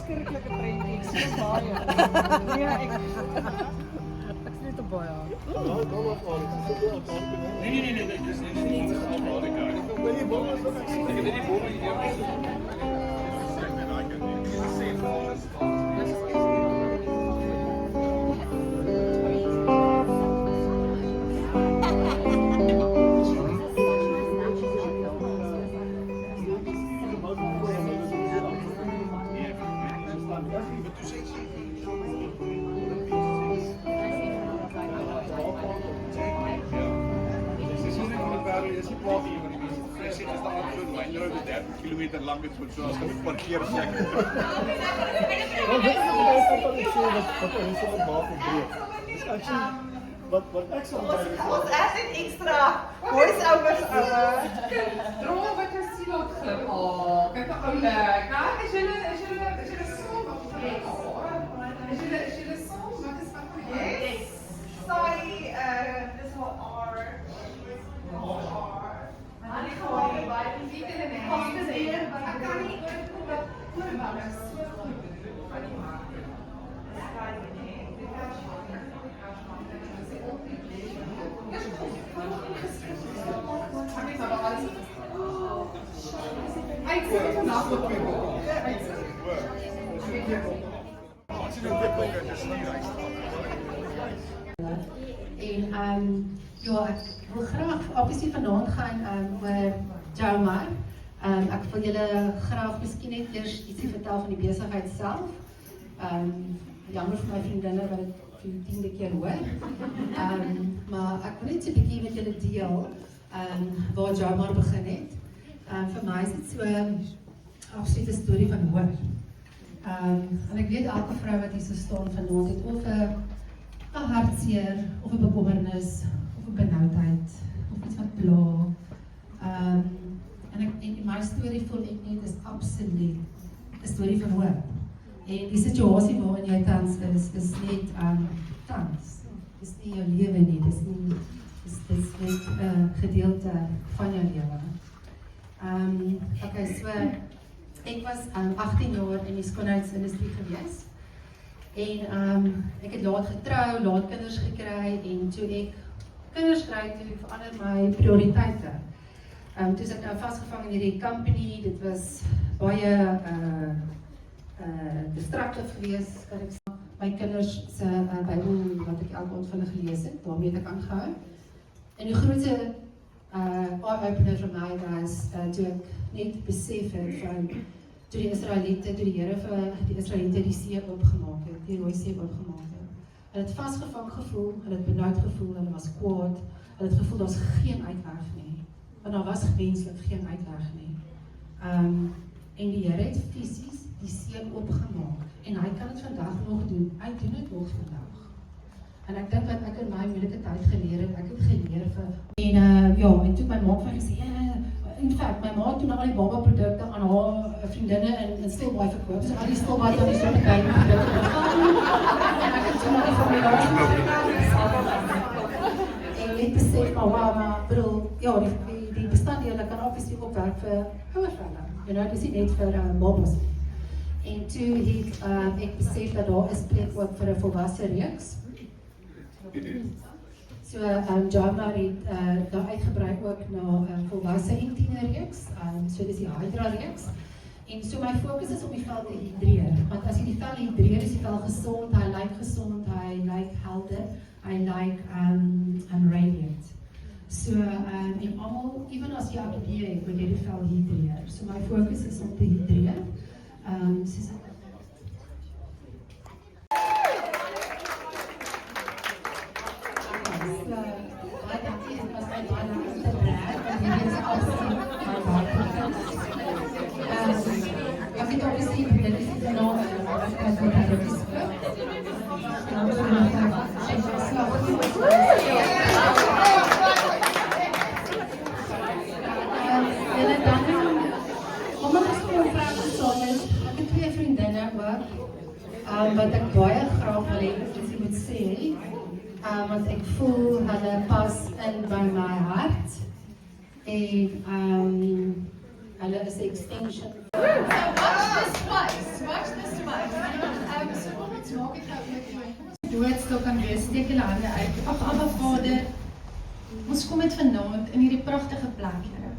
Verskriklike prentjies, so baie. Nee, ek's net te baie. Nee, dit is nie Amerika. Ek wil nie bom as ek het nie bom hier. Kilometer lang is so as jy parkeer check. Well, dit is die beste wat ek sê wat ons op maak en breek. Dis actually wat ek sal baie Ons het net extra voice-overs Droom wat jy sien op glip. Oh, kyk hoe oulik. Kyk, is julle saam op plek? Is julle saam? Wat is wat vir Yes. Sorry, dis haar R. Maar ek hoor jy baie nie te neem. Ek kan nie oor maar so goed van die maak. Dis baie nie. Dit kan En ja, ek wil graag obviously vanaand gaan oor Jomar. Ek wil julle graag miskien net eers ietsie vertel van die besigheid self. Jammer vir my vriendinne wat dit vir die 10de keer hoor. Maar ek wil net so 'n bietjie met julle deel waar Jomar begin het. Vir my is dit so 'n absolute storie van hoop. En ek weet elke vrou wat hier so staan vanaand het of 'n hartseer, of 'n bekommernis, of 'n benoudheid, of iets wat pla. En in my storie voel ek net is absoluut 'n storie van hoop. En die situasie waarin jy tans is net tans. Dis nie jou lewe nie, dis net 'n gedeelte van jou lewe. Okay, so ek was 18 jaar in die skoonheidsindustrie gewees. En ek het laat getrou, laat kinders gekry en toe ek kinders kry, toe verander my prioriteite. Toe is ek nou vasgevang in hierdie company, dit was baie destructief geweest, kan ek sê. My kinders se Bybel wat ek elke aand van hulle gelees het, daarmee het ek aangehou. En die grootste eye-opener vir my was toe ek net besef het van toe die Israeliete, toe die Here vir die Israeliete die see oopgemaak het, die Rooi See oopgemaak het. Hulle het vasgevang gevoel, hulle het benoud gevoel, hulle was kwaad, hulle het gevoel daar's geen uitweg nie. Want daar was menslik geen uitweg nie. En die Here het fisies die see oopgemaak en hy kan dit vandag nog doen. Hy doen dit nog vandag. En ek dink wat ek in my moeilike tyd geleer het, ek het geleer vir en toe my ma vir my gesê, in fact, my ma het toen al die babaprodukte aan haar vriendinne in Stilbaai verkoop, so al die Stilbaai van die soort kyk en ek het toen al die familie en net besef, maar bedoel, ja, die bestanddele kan obviously ook werk vir ouers vrouwen, dis nie net vir babas. En toe het ek besef dat daar is plek ook vir 'n volwasse reeks. So Jomar het daar uitgebrei ook na volwasse en tienerreeks, so dis die Hydra reeks. En so my fokus is om die vel te hydreer, want as jy die vel hydreer, is die vel gesond, hy lyk helder, hy lyk radiant. So en almal, even as jy ADD het, moet jy die vel hydreer. So my fokus is om te hydreer. Soos ek wat ek baie graag wil hê, as jy moet sê, want ek voel hulle pas in by my hart en hulle is 'n extension. So watch this twice. steek julle hande uit. Ag, Abba Vader, ons kom met vanaand in hierdie pragtige plek, Here.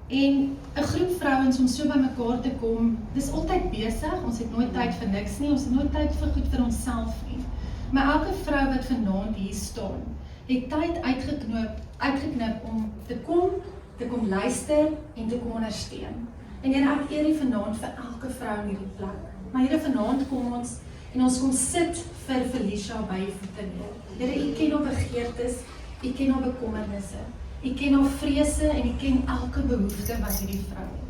En 'n groep vrouens om so by mekaar te kom, dis altyd besig, ons het nooit tyd vir niks nie, ons het nooit tyd vir goed vir onsself nie. Maar elke vrou wat vanaand hier staan, het tyd uitgeknip om te kom luister en te kom ondersteun. En Here, ek eer U vanaand vir elke vrou in hierdie plek. Maar Here, vanaand kom ons en ons kom sit vir Felicia by U voete neer. Here, U ken haar begeertes, U ken haar bekommernisse, U ken haar vrese en U ken elke behoefte wat hierdie vrou het.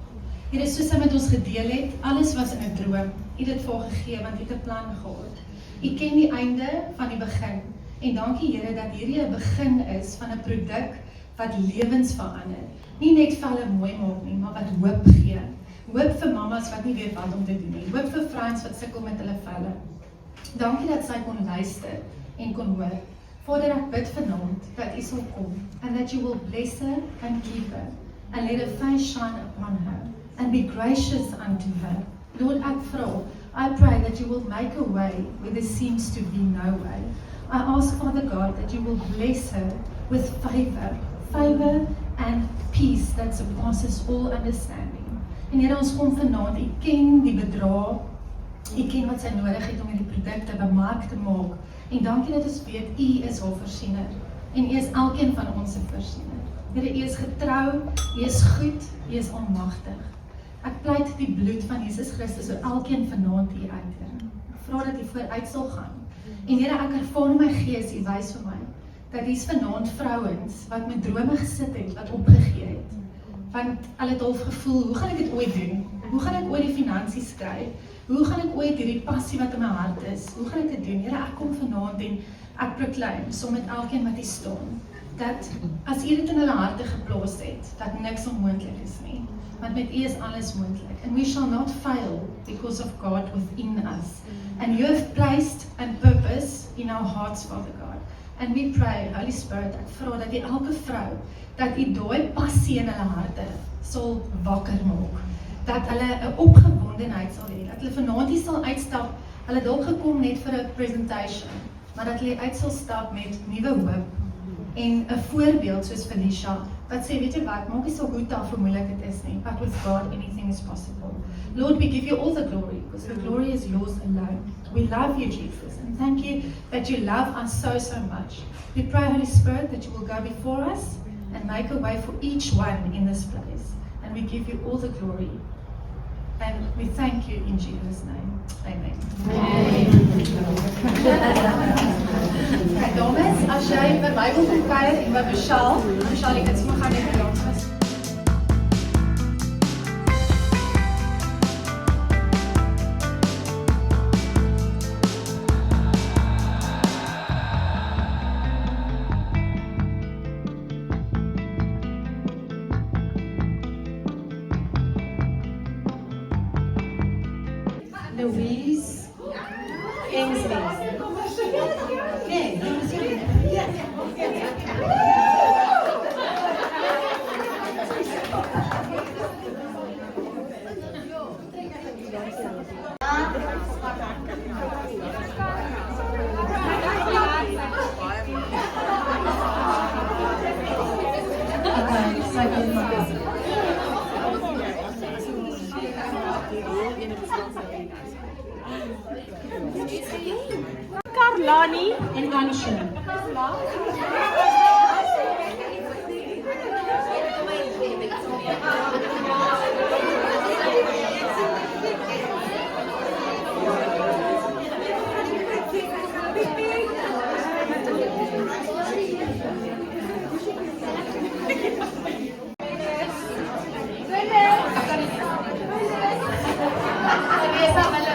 Here, soos sy met ons gedeel het, alles was in 'n droom. U het dit vir haar gegee want U het 'n plan gehad. U ken die einde van die begin. En dankie Here dat hierdie 'n begin is van 'n produk wat lewens verander. Nie net vir hulle mooi maak nie, maar wat hoop gee. Hoop vir mamas wat nie weet wat om te doen nie. Hoop vir vrouens wat sukkel met hulle velle. Dankie dat sy kon luister en kon hoor. Vader, ek bid vanaand dat U sal kom and that you will bless her and keep her and let her face shine upon her and be gracious unto her. Lord, ek vra, I pray that you will make a way where there seems to be no way. I ask, Father God, that you will bless her with favor and peace that surpasses all understanding. En Here, ons kom vanaand, U ken die bedrag, U ken wat sy nodig het om hierdie produkte bemark te maak. En dankie dat ons weet, U is haar voorsiener. En U is elkeen van ons se voorsiener. Here, U is getrou, U is goed, U is almagtig. Ek pleit die bloed van Jesus Christus oor elkeen vanaand hier uit, Here. Ek vra dat U vooruit sal gaan. En Here, ek ervaar in my gees, U wys vir my, dat hier's vanaand vrouens wat met drome gesit het, wat opgegee het. Want hulle het al gevoel, hoe gaan ek dit ooit doen? Hoe gaan ek ooit die finansies kry? Hoe gaan ek ooit hierdie passie wat in my hart is? Hoe gaan ek dit doen? Here, ek kom vanaand en ek proclaim, saam met elkeen wat hier staan, dat as U dit in hulle harte geplaas het, dat niks onmoontlik is nie. Want met U is alles moontlik. And we shall not fail because of God within us. And You have placed a purpose in our hearts, Father God. And we pray, Holy Spirit, ek vra dat U elke vrou, dat U daai passie in hulle harte sal wakker maak. Dat hulle 'n opgewondenheid sal hê, dat hulle vanaand hier sal uitstap, hulle dalk gekom net vir 'n presentation, maar dat hulle uit sal stap met nuwe hoop en 'n voorbeeld soos Felicia, wat sê, weet jy wat, maak nie saak hoe taaf of moeilik dit is nie, but with God anything is possible. Lord, we give You all the glory, because the glory is Yours alone. We love You, Jesus, and thank You that You love us so, so much. We pray, Holy Spirit, that You will go before us and make a way for each one in this place. And we give You all the glory. And we thank You in Jesus' name. Amen. Dames, as jy by my wil kom kuier en by Michelle, jy kan sommer gaan net langs was. Louise Ainsley. Nee, Karlani en Anisha. Teresa